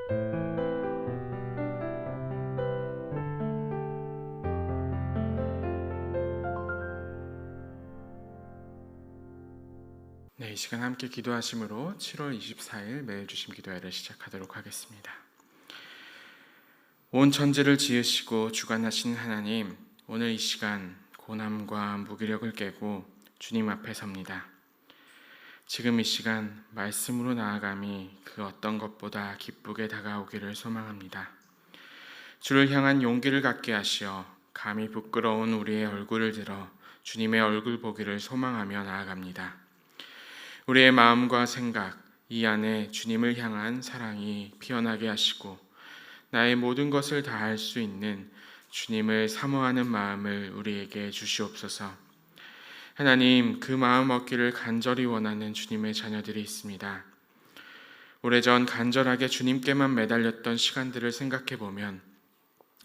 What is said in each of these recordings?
네, 이 시간 함께 기도하심으로 7월 24일 매일 주심 기도회를 시작하도록 하겠습니다. 온 천지를 지으시고 주관하신 하나님, 오늘 이 시간 고난과 무기력을 깨고 주님 앞에 섭니다. 지금 이 시간 말씀으로 나아감이 그 어떤 것보다 기쁘게 다가오기를 소망합니다. 주를 향한 용기를 갖게 하시어 감히 부끄러운 우리의 얼굴을 들어 주님의 얼굴 보기를 소망하며 나아갑니다. 우리의 마음과 생각, 이 안에 주님을 향한 사랑이 피어나게 하시고 나의 모든 것을 다할 수 있는 주님을 사모하는 마음을 우리에게 주시옵소서. 하나님, 그 마음 얻기를 간절히 원하는 주님의 자녀들이 있습니다. 오래전 간절하게 주님께만 매달렸던 시간들을 생각해 보면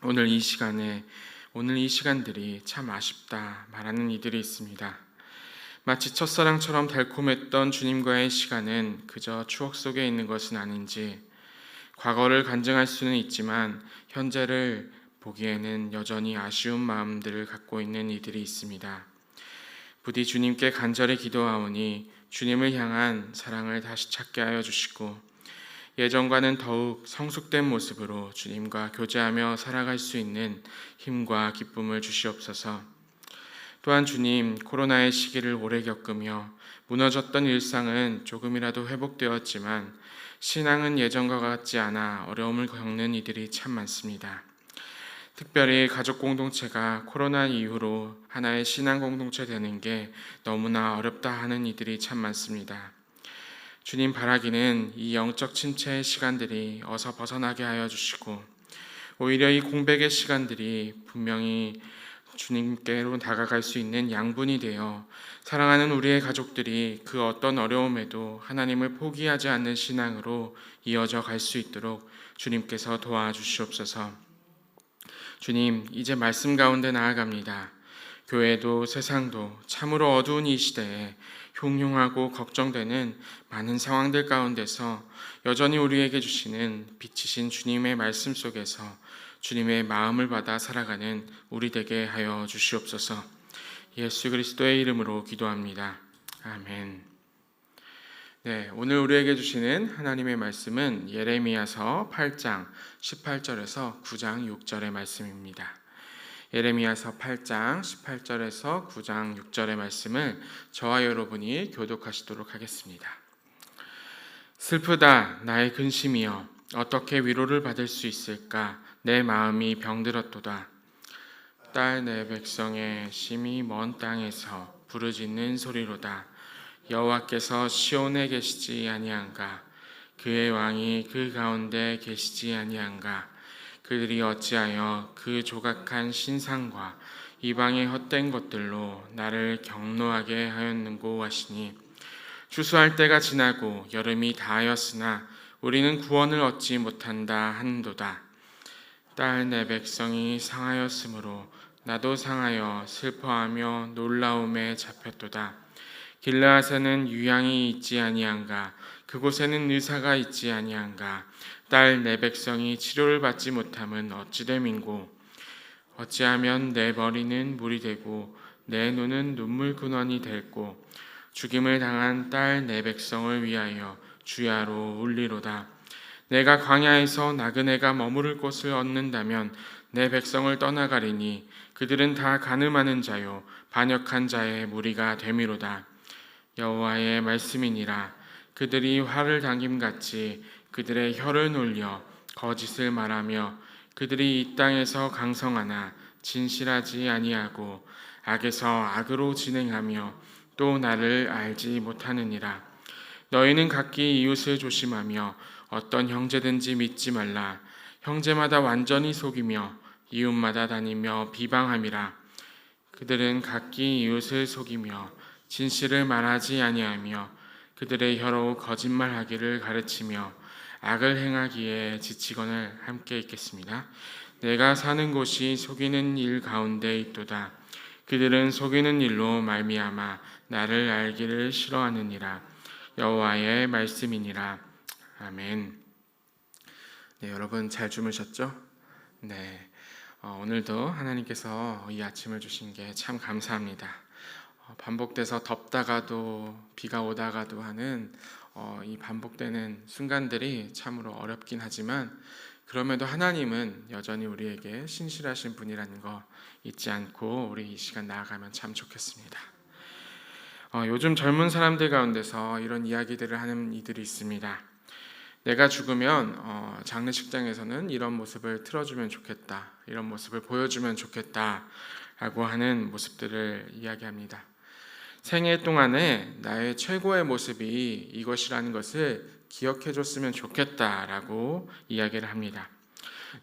오늘 이 시간들이 참 아쉽다 말하는 이들이 있습니다. 마치 첫사랑처럼 달콤했던 주님과의 시간은 그저 추억 속에 있는 것은 아닌지, 과거를 간증할 수는 있지만 현재를 보기에는 여전히 아쉬운 마음들을 갖고 있는 이들이 있습니다. 부디 주님께 간절히 기도하오니 주님을 향한 사랑을 다시 찾게 하여 주시고 예전과는 더욱 성숙된 모습으로 주님과 교제하며 살아갈 수 있는 힘과 기쁨을 주시옵소서. 또한 주님, 코로나의 시기를 오래 겪으며 무너졌던 일상은 조금이라도 회복되었지만 신앙은 예전과 같지 않아 어려움을 겪는 이들이 참 많습니다. 특별히 가족 공동체가 코로나 이후로 하나의 신앙 공동체 되는 게 너무나 어렵다 하는 이들이 참 많습니다. 주님, 바라기는 이 영적 침체의 시간들이 어서 벗어나게 하여 주시고 오히려 이 공백의 시간들이 분명히 주님께로 다가갈 수 있는 양분이 되어 사랑하는 우리의 가족들이 그 어떤 어려움에도 하나님을 포기하지 않는 신앙으로 이어져 갈 수 있도록 주님께서 도와주시옵소서. 주님, 이제 말씀 가운데 나아갑니다. 교회도 세상도 참으로 어두운 이 시대에 흉흉하고 걱정되는 많은 상황들 가운데서 여전히 우리에게 주시는 빛이신 주님의 말씀 속에서 주님의 마음을 받아 살아가는 우리 되게 하여 주시옵소서. 예수 그리스도의 이름으로 기도합니다. 아멘. 네, 오늘 우리에게 주시는 하나님의 말씀은 예레미야서 8장 18절에서 9장 6절의 말씀입니다. 예레미야서 8장 18절에서 9장 6절의 말씀을 저와 여러분이 교독하시도록 하겠습니다. 슬프다 나의 근심이여, 어떻게 위로를 받을 수 있을까? 내 마음이 병들었도다. 딸 내 백성의 심히 먼 땅에서 부르짖는 소리로다. 여호와께서 시온에 계시지 아니한가? 그의 왕이 그 가운데 계시지 아니한가? 그들이 어찌하여 그 조각한 신상과 이방의 헛된 것들로 나를 경노하게 하였는고 하시니, 추수할 때가 지나고 여름이 다하였으나 우리는 구원을 얻지 못한다 하는도다. 딸 내 백성이 상하였으므로 나도 상하여 슬퍼하며 놀라움에 잡혔도다. 길르앗에는 유양이 있지 아니한가? 그곳에는 의사가 있지 아니한가? 딸 내 백성이 치료를 받지 못함은 어찌됨인고? 어찌하면 내 머리는 물이 되고 내 눈은 눈물 근원이 될고, 죽임을 당한 딸 내 백성을 위하여 주야로 울리로다. 내가 광야에서 나그네가 머무를 곳을 얻는다면 내 백성을 떠나가리니 그들은 다 간음하는 자요 반역한 자의 무리가 되미로다. 여호와의 말씀이니라. 그들이 화를 당김같이 그들의 혀를 놀려 거짓을 말하며 그들이 이 땅에서 강성하나 진실하지 아니하고 악에서 악으로 진행하며 또 나를 알지 못하느니라. 너희는 각기 이웃을 조심하며 어떤 형제든지 믿지 말라. 형제마다 완전히 속이며 이웃마다 다니며 비방함이라. 그들은 각기 이웃을 속이며 진실을 말하지 아니하며 그들의 혀로 거짓말하기를 가르치며 악을 행하기에 지치거늘. 함께 읽겠습니다. 내가 사는 곳이 속이는 일 가운데 있도다. 그들은 속이는 일로 말미암아 나를 알기를 싫어하느니라. 여호와의 말씀이니라. 아멘. 네, 여러분 잘 주무셨죠? 네, 오늘도 하나님께서 이 아침을 주신 게 참 감사합니다. 반복돼서 덥다가도 비가 오다가도 하는 이 반복되는 순간들이 참으로 어렵긴 하지만 그럼에도 하나님은 여전히 우리에게 신실하신 분이라는 거 잊지 않고 우리 이 시간 나아가면 참 좋겠습니다. 요즘 젊은 사람들 가운데서 이런 이야기들을 하는 이들이 있습니다. 내가 죽으면 장례식장에서는 이런 모습을 틀어주면 좋겠다, 이런 모습을 보여주면 좋겠다 라고 하는 모습들을 이야기합니다. 생애 동안에 나의 최고의 모습이 이것이라는 것을 기억해 줬으면 좋겠다라고 이야기를 합니다.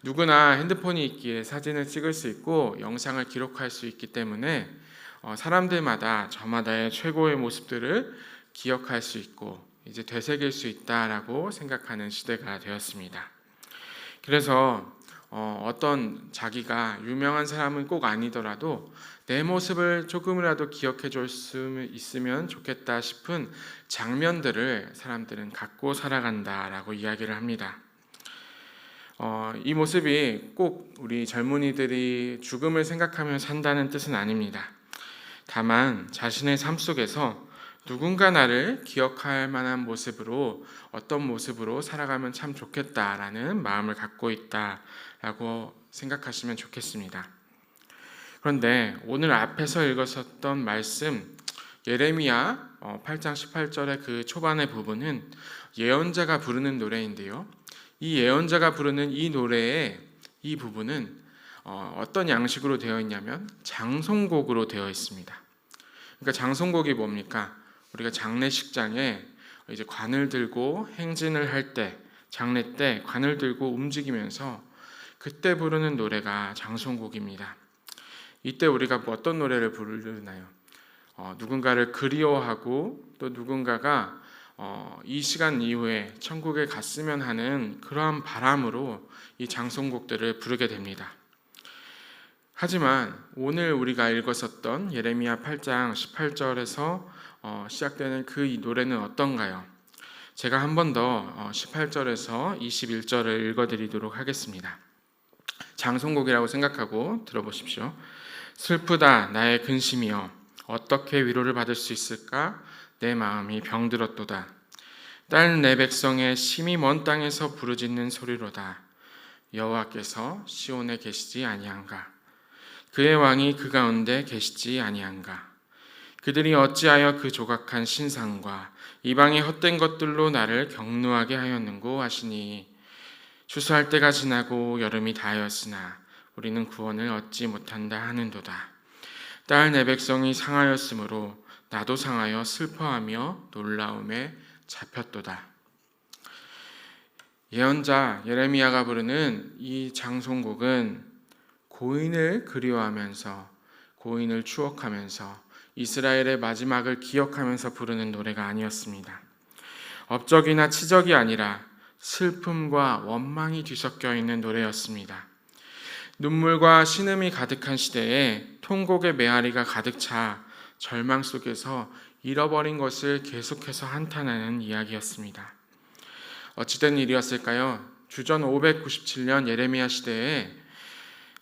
누구나 핸드폰이 있기에 사진을 찍을 수 있고 영상을 기록할 수 있기 때문에 사람들마다 저마다의 최고의 모습들을 기억할 수 있고 이제 되새길 수 있다라고 생각하는 시대가 되었습니다. 그래서 어떤 자기가 유명한 사람은 꼭 아니더라도 내 모습을 조금이라도 기억해 줄 수 있으면 좋겠다 싶은 장면들을 사람들은 갖고 살아간다라고 이야기를 합니다. 이 모습이 꼭 우리 젊은이들이 죽음을 생각하며 산다는 뜻은 아닙니다. 다만 자신의 삶 속에서 누군가 나를 기억할 만한 모습으로 어떤 모습으로 살아가면 참 좋겠다라는 마음을 갖고 있다라고 생각하시면 좋겠습니다. 그런데 오늘 앞에서 읽었었던 말씀 예레미야 8장 18절의 그 초반의 부분은 예언자가 부르는 노래인데요. 이 예언자가 부르는 이 노래의 이 부분은 어떤 양식으로 되어 있냐면 장송곡으로 되어 있습니다. 그러니까 장송곡이 뭡니까? 우리가 장례식장에 이제 관을 들고 행진을 할 때, 장례 때 관을 들고 움직이면서 그때 부르는 노래가 장송곡입니다. 이때 우리가 어떤 노래를 부르나요? 누군가를 그리워하고 또 누군가가 이 시간 이후에 천국에 갔으면 하는 그러한 바람으로 이 장송곡들을 부르게 됩니다. 하지만 오늘 우리가 읽었었던 예레미야 8장 18절에서 시작되는 그 노래는 어떤가요? 제가 한 번 더 18절에서 21절을 읽어드리도록 하겠습니다. 장송곡이라고 생각하고 들어보십시오. 슬프다 나의 근심이여 어떻게 위로를 받을 수 있을까? 내 마음이 병들었도다. 딸 내 백성의 심히 먼 땅에서 부르짖는 소리로다. 여호와께서 시온에 계시지 아니한가? 그의 왕이 그 가운데 계시지 아니한가? 그들이 어찌하여 그 조각한 신상과 이방의 헛된 것들로 나를 격노하게 하였는고 하시니 추수할 때가 지나고 여름이 다하였으나 우리는 구원을 얻지 못한다 하는도다. 딸 내 백성이 상하였으므로 나도 상하여 슬퍼하며 놀라움에 잡혔도다. 예언자 예레미야가 부르는 이 장송곡은 고인을 그리워하면서 고인을 추억하면서 이스라엘의 마지막을 기억하면서 부르는 노래가 아니었습니다. 업적이나 치적이 아니라 슬픔과 원망이 뒤섞여 있는 노래였습니다. 눈물과 신음이 가득한 시대에 통곡의 메아리가 가득 차 절망 속에서 잃어버린 것을 계속해서 한탄하는 이야기였습니다. 어찌된 일이었을까요? 주전 597년 예레미야 시대에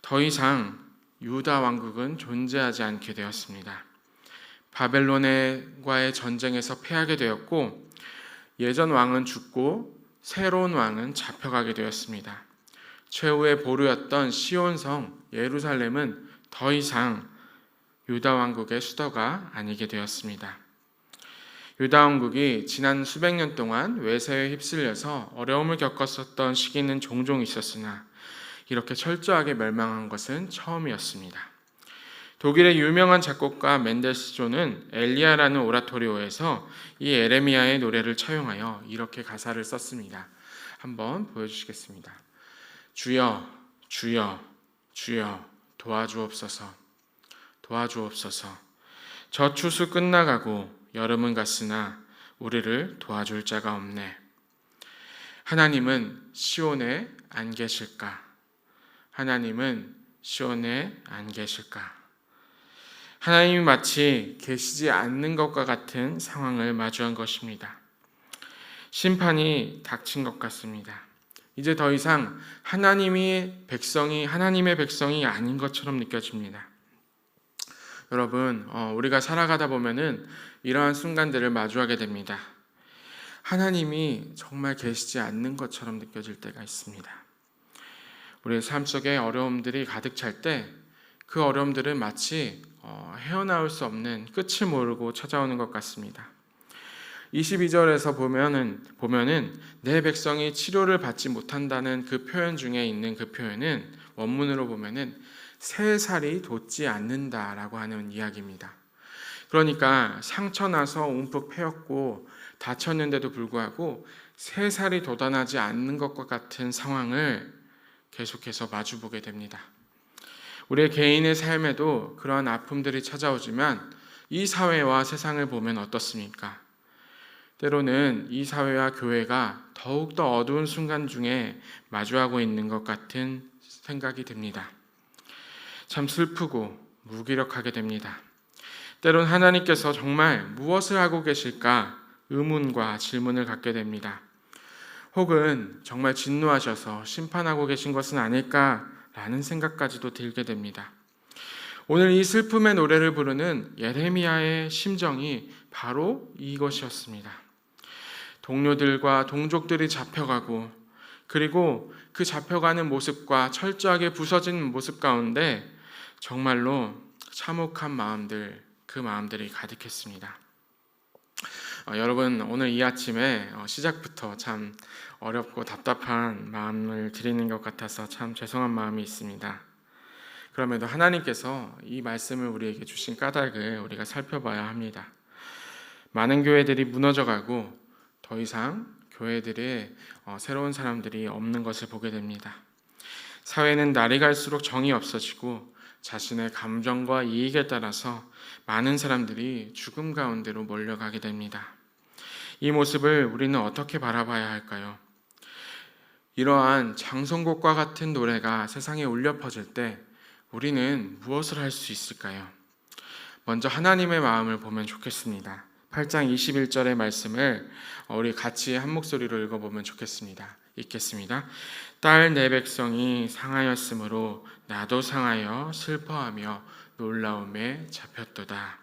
더 이상 유다 왕국은 존재하지 않게 되었습니다. 바벨론과의 전쟁에서 패하게 되었고 예전 왕은 죽고 새로운 왕은 잡혀가게 되었습니다. 최후의 보루였던 시온성 예루살렘은 더 이상 유다 왕국의 수도가 아니게 되었습니다. 유다 왕국이 지난 수백 년 동안 외세에 휩쓸려서 어려움을 겪었었던 시기는 종종 있었으나 이렇게 철저하게 멸망한 것은 처음이었습니다. 독일의 유명한 작곡가 멘델스존은 엘리야라는 오라토리오에서 이 예레미야의 노래를 차용하여 이렇게 가사를 썼습니다. 한번 보여주시겠습니다. 주여, 주여, 주여, 도와주옵소서, 도와주옵소서. 저 추수 끝나가고 여름은 갔으나 우리를 도와줄 자가 없네. 하나님은 시온에 안 계실까? 하나님은 시온에 안 계실까? 하나님이 마치 계시지 않는 것과 같은 상황을 마주한 것입니다. 심판이 닥친 것 같습니다. 이제 더 이상 하나님의 백성이 아닌 것처럼 느껴집니다. 여러분, 우리가 살아가다 보면은 이러한 순간들을 마주하게 됩니다. 하나님이 정말 계시지 않는 것처럼 느껴질 때가 있습니다. 우리의 삶 속에 어려움들이 가득 찰 때 그 어려움들은 마치 헤어나올 수 없는 끝을 모르고 찾아오는 것 같습니다. 22절에서 보면은 내 백성이 치료를 받지 못한다는 그 표현 중에 있는 그 표현은 원문으로 보면은 새 살이 돋지 않는다라고 하는 이야기입니다. 그러니까 상처 나서 움푹 패였고 다쳤는데도 불구하고 새 살이 돋아나지 않는 것과 같은 상황을 계속해서 마주보게 됩니다. 우리의 개인의 삶에도 그러한 아픔들이 찾아오지만 이 사회와 세상을 보면 어떻습니까? 때로는 이 사회와 교회가 더욱더 어두운 순간 중에 마주하고 있는 것 같은 생각이 듭니다. 참 슬프고 무기력하게 됩니다. 때론 하나님께서 정말 무엇을 하고 계실까 의문과 질문을 갖게 됩니다. 혹은 정말 진노하셔서 심판하고 계신 것은 아닐까라는 생각까지도 들게 됩니다. 오늘 이 슬픔의 노래를 부르는 예레미야의 심정이 바로 이것이었습니다. 동료들과 동족들이 잡혀가고 그리고 그 잡혀가는 모습과 철저하게 부서진 모습 가운데 정말로 참혹한 마음들, 그 마음들이 가득했습니다. 여러분, 오늘 이 아침에 시작부터 참 어렵고 답답한 마음을 드리는 것 같아서 참 죄송한 마음이 있습니다. 그럼에도 하나님께서 이 말씀을 우리에게 주신 까닭을 우리가 살펴봐야 합니다. 많은 교회들이 무너져가고 더 이상 교회들의 새로운 사람들이 없는 것을 보게 됩니다. 사회는 날이 갈수록 정이 없어지고 자신의 감정과 이익에 따라서 많은 사람들이 죽음 가운데로 몰려가게 됩니다. 이 모습을 우리는 어떻게 바라봐야 할까요? 이러한 장송곡과 같은 노래가 세상에 울려 퍼질 때 우리는 무엇을 할 수 있을까요? 먼저 하나님의 마음을 보면 좋겠습니다. 8장 21절의 말씀을 우리 같이 한 목소리로 읽어보면 좋겠습니다. 읽겠습니다. 딸 내 백성이 상하였으므로 나도 상하여 슬퍼하며 놀라움에 잡혔도다.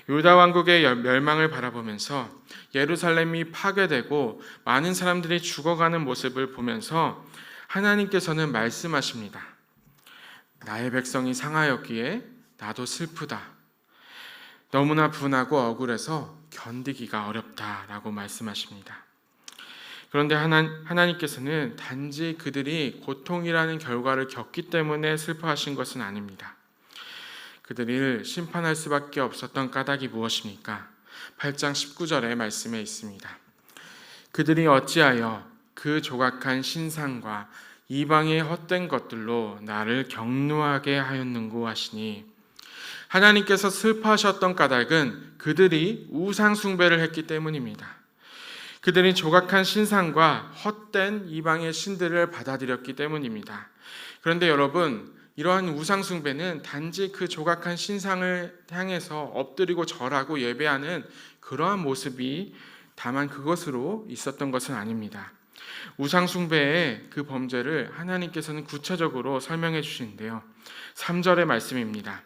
유다 왕국의 멸망을 바라보면서 예루살렘이 파괴되고 많은 사람들이 죽어가는 모습을 보면서 하나님께서는 말씀하십니다. 나의 백성이 상하였기에 나도 슬프다. 너무나 분하고 억울해서 견디기가 어렵다라고 말씀하십니다. 그런데 하나님께서는 단지 그들이 고통이라는 결과를 겪기 때문에 슬퍼하신 것은 아닙니다. 그들을 심판할 수밖에 없었던 까닭이 무엇입니까? 8장 19절의 말씀에 있습니다. 그들이 어찌하여 그 조각한 신상과 이방의 헛된 것들로 나를 격노하게 하였는고 하시니, 하나님께서 슬퍼하셨던 까닭은 그들이 우상 숭배를 했기 때문입니다. 그들이 조각한 신상과 헛된 이방의 신들을 받아들였기 때문입니다. 그런데 여러분, 이러한 우상 숭배는 단지 그 조각한 신상을 향해서 엎드리고 절하고 예배하는 그러한 모습이 다만 그것으로 있었던 것은 아닙니다. 우상 숭배의 그 범죄를 하나님께서는 구체적으로 설명해 주시는데요. 3절의 말씀입니다.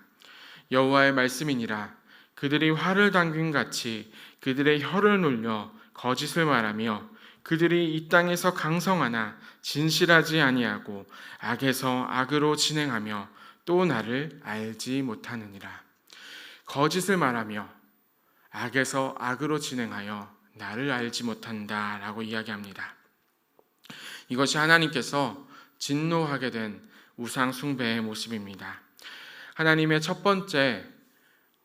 여호와의 말씀이니라. 그들이 활을 당긴 같이 그들의 혀를 눌려 거짓을 말하며 그들이 이 땅에서 강성하나 진실하지 아니하고 악에서 악으로 진행하며 또 나를 알지 못하느니라. 거짓을 말하며 악에서 악으로 진행하여 나를 알지 못한다라고 이야기합니다. 이것이 하나님께서 진노하게 된 우상 숭배의 모습입니다. 하나님의 첫 번째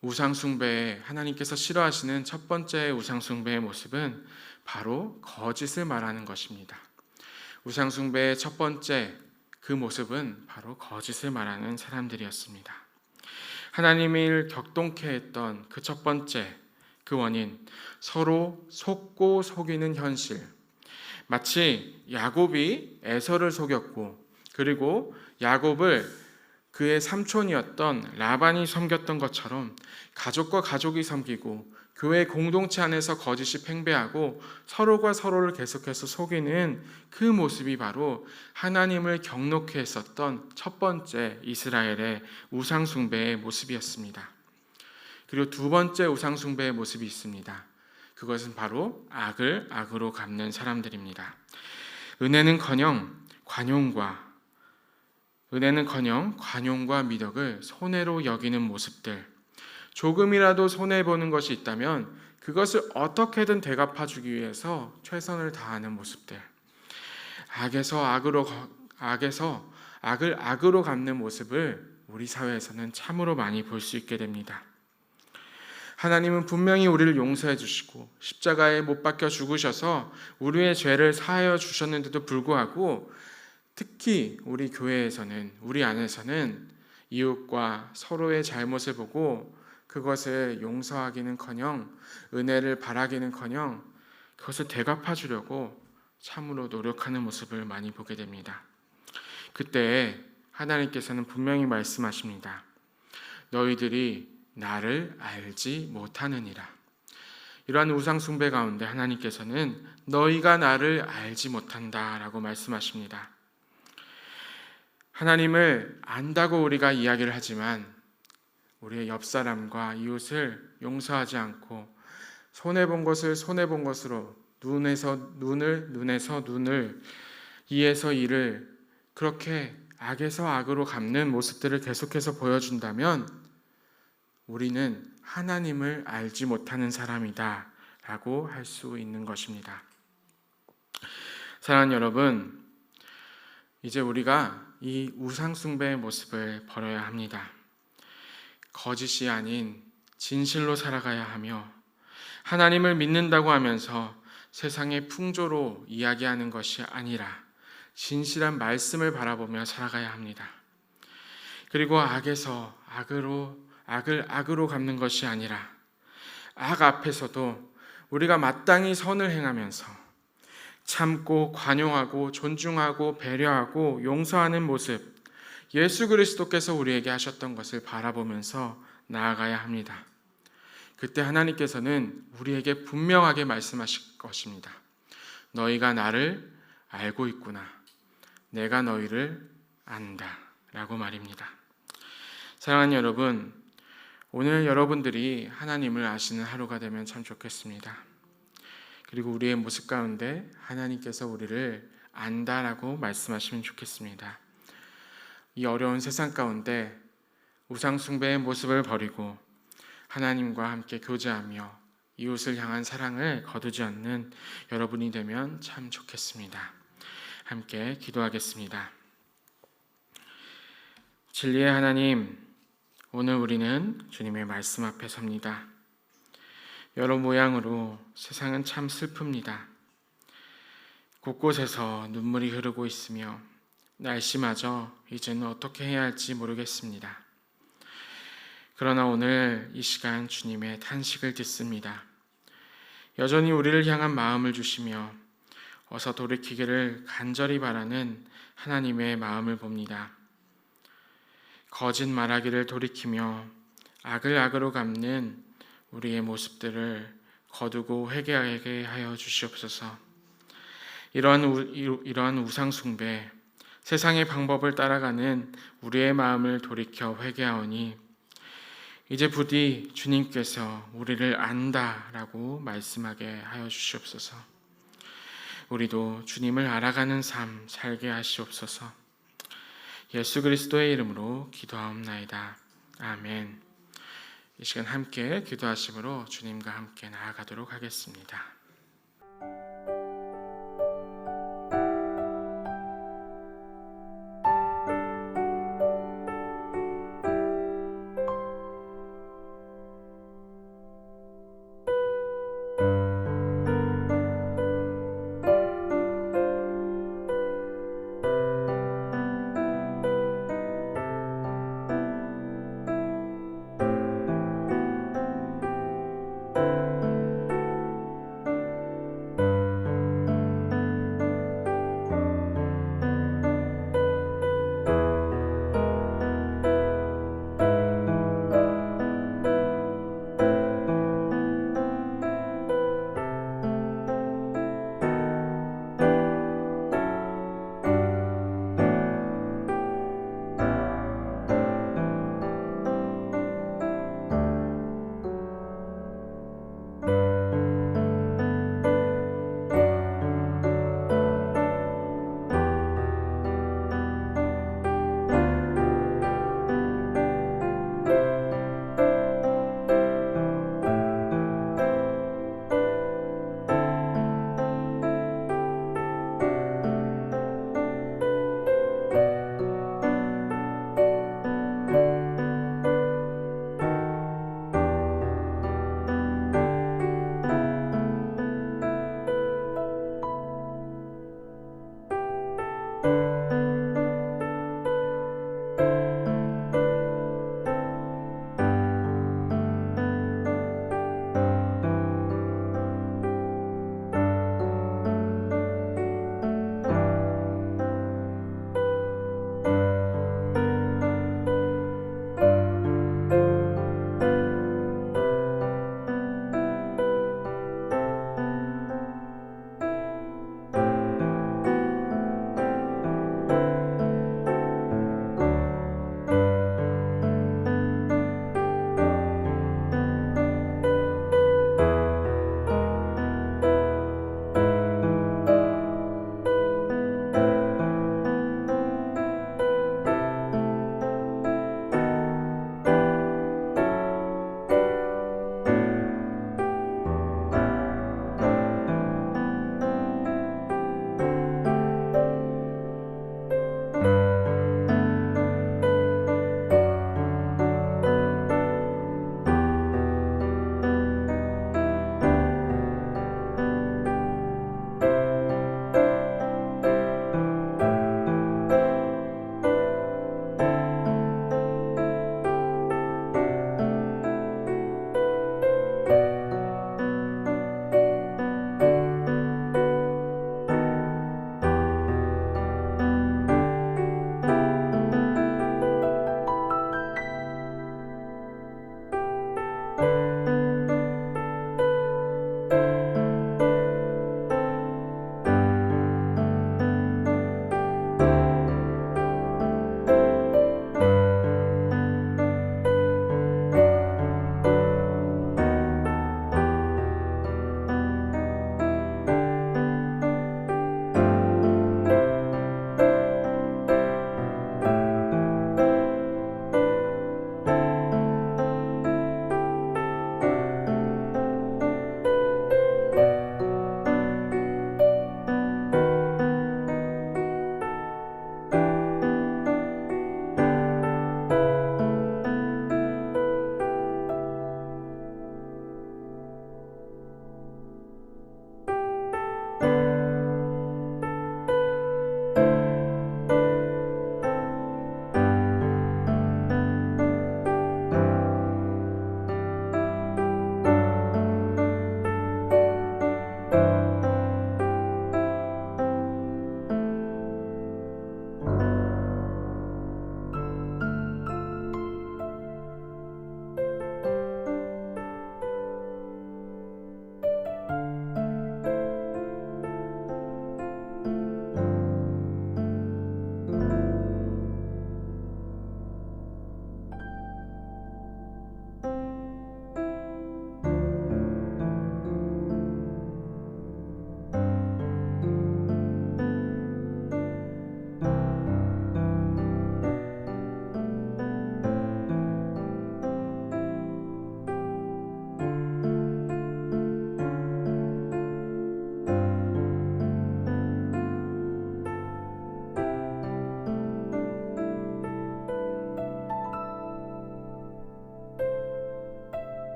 우상 숭배에 하나님께서 싫어하시는 첫 번째 우상 숭배의 모습은 바로 거짓을 말하는 것입니다. 우상 숭배의 첫 번째 그 모습은 바로 거짓을 말하는 사람들이었습니다. 하나님을 격동케 했던 그 첫 번째 그 원인, 서로 속고 속이는 현실. 마치 야곱이 에서를 속였고 그리고 야곱을 그의 삼촌이었던 라반이 섬겼던 것처럼 가족과 가족이 섬기고 교회 공동체 안에서 거짓이 팽배하고 서로가 서로를 계속해서 속이는 그 모습이 바로 하나님을 경노케 했었던 첫 번째 이스라엘의 우상숭배의 모습이었습니다. 그리고 두 번째 우상숭배의 모습이 있습니다. 그것은 바로 악을 악으로 갚는 사람들입니다. 은혜는커녕 관용과 미덕을 손해로 여기는 모습들, 조금이라도 손해보는 것이 있다면 그것을 어떻게든 되갚아주기 위해서 최선을 다하는 모습들, 악을 악으로 갚는 모습을 우리 사회에서는 참으로 많이 볼 수 있게 됩니다. 하나님은 분명히 우리를 용서해 주시고 십자가에 못 박혀 죽으셔서 우리의 죄를 사하여 주셨는데도 불구하고 특히 우리 교회에서는, 우리 안에서는 이웃과 서로의 잘못을 보고 그것을 용서하기는커녕 은혜를 바라기는커녕 그것을 되갚아 주려고 참으로 노력하는 모습을 많이 보게 됩니다. 그때 하나님께서는 분명히 말씀하십니다. 너희들이 나를 알지 못하느니라. 이러한 우상숭배 가운데 하나님께서는 너희가 나를 알지 못한다라고 말씀하십니다. 하나님을 안다고 우리가 이야기를 하지만 우리의 옆사람과 이웃을 용서하지 않고 손해본 것을 손해본 것으로, 눈에서 눈을, 이에서 이를 그렇게 악에서 악으로 갚는 모습들을 계속해서 보여준다면 우리는 하나님을 알지 못하는 사람이다 라고 할 수 있는 것입니다. 사랑하는 여러분, 이제 우리가 이 우상숭배의 모습을 버려야 합니다. 거짓이 아닌 진실로 살아가야 하며 하나님을 믿는다고 하면서 세상의 풍조로 이야기하는 것이 아니라 진실한 말씀을 바라보며 살아가야 합니다. 그리고 악을 악으로 갚는 것이 아니라 악 앞에서도 우리가 마땅히 선을 행하면서 참고 관용하고 존중하고 배려하고 용서하는 모습, 예수 그리스도께서 우리에게 하셨던 것을 바라보면서 나아가야 합니다. 그때 하나님께서는 우리에게 분명하게 말씀하실 것입니다. 너희가 나를 알고 있구나. 내가 너희를 안다. 라고 말입니다. 사랑하는 여러분, 오늘 여러분들이 하나님을 아시는 하루가 되면 참 좋겠습니다. 그리고 우리의 모습 가운데 하나님께서 우리를 안다라고 말씀하시면 좋겠습니다. 이 어려운 세상 가운데 우상숭배의 모습을 버리고 하나님과 함께 교제하며 이웃을 향한 사랑을 거두지 않는 여러분이 되면 참 좋겠습니다. 함께 기도하겠습니다. 진리의 하나님, 오늘 우리는 주님의 말씀 앞에 섭니다. 여러 모양으로 세상은 참 슬픕니다. 곳곳에서 눈물이 흐르고 있으며 날씨마저 이제는 어떻게 해야 할지 모르겠습니다. 그러나 오늘 이 시간 주님의 탄식을 듣습니다. 여전히 우리를 향한 마음을 주시며 어서 돌이키기를 간절히 바라는 하나님의 마음을 봅니다. 거짓 말하기를 돌이키며 악을 악으로 갚는 우리의 모습들을 거두고 회개하게 하여 주시옵소서. 이러한 우상숭배, 세상의 방법을 따라가는 우리의 마음을 돌이켜 회개하오니 이제 부디 주님께서 우리를 안다라고 말씀하게 하여 주시옵소서. 우리도 주님을 알아가는 삶 살게 하시옵소서. 예수 그리스도의 이름으로 기도하옵나이다. 아멘. 이 시간 함께 기도하심으로 주님과 함께 나아가도록 하겠습니다. 아멘.